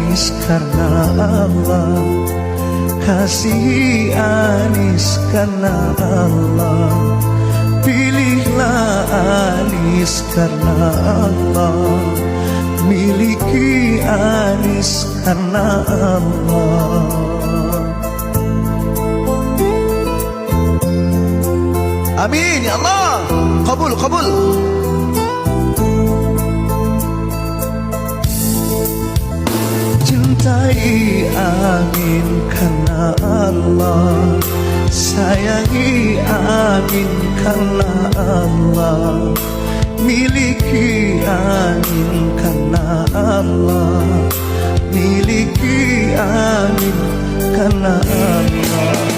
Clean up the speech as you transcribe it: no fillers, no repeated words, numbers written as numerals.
Anis karena Allah, kasihi Anis karena Allah. Pilihlah Anis karena Allah, miliki Anis karena Allah. Amin ya Allah, kabul kabul. Cintai Amin karena Allah, sayangi Amin karena Allah, miliki Amin karena Allah, miliki Amin karena Allah.